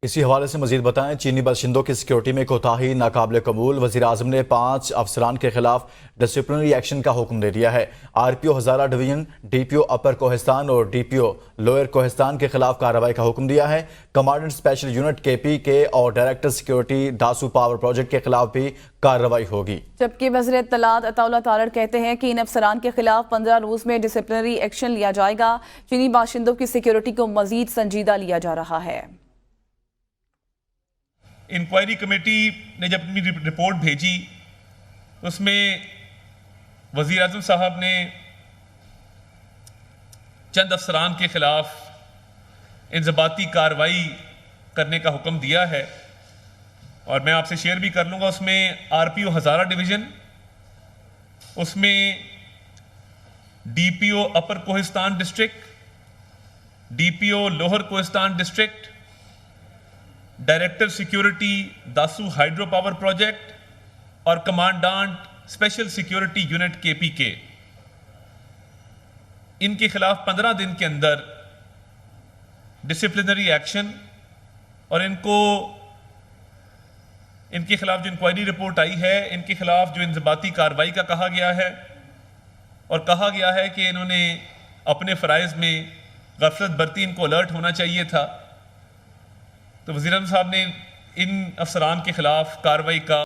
اسی حوالے سے مزید بتائیں، چینی باشندوں کی سیکیورٹی میں کوتاہی ناقابل قبول، وزیراعظم نے 5 افسران کے خلاف ڈسپلنری ایکشن کا حکم دے دیا ہے۔ Are P O Hazara division, D P O upper Kohistan اور ڈی پی او لوئر کوہستان کے خلاف کارروائی کا حکم دیا ہے۔ کمانڈنٹ اسپیشل یونٹ کے پی کے اور director security Dasu power project کے خلاف بھی کارروائی ہوگی۔ جبکہ وزیر اطلاعات عطا اللہ تارڑ کہتے ہیں کہ ان افسران کے خلاف 15 روز میں ڈسپلنری ایکشن لیا جائے گا۔ چینی باشندوں کی سیکیورٹی کو مزید سنجیدہ لیا جا رہا ہے۔ انکوائری کمیٹی نے جب اپنی رپورٹ بھیجی اس میں وزیر اعظم صاحب نے چند افسران کے خلاف انضباطی کارروائی کرنے کا حکم دیا ہے، اور میں آپ سے شیئر بھی کر لوں گا۔ اس میں R P O Hazara division, اس میں D P O upper Kohistan district, D P O lower Kohistan district, director security Dasu hydro power project اور کمانڈانٹ اسپیشل سیکیورٹی یونٹ کے پی کے، ان کے خلاف 15 دن کے اندر ڈسپلنری ایکشن، اور ان کے خلاف جو انکوائری رپورٹ آئی ہے ان کے خلاف جو انضباطی کارروائی کا کہا گیا ہے، اور کہا گیا ہے کہ انہوں نے اپنے فرائض میں غفلت برتی، ان کو الرٹ ہونا چاہیے تھا۔ تو وزیر اعظم صاحب نے ان افسران کے خلاف کارروائی کا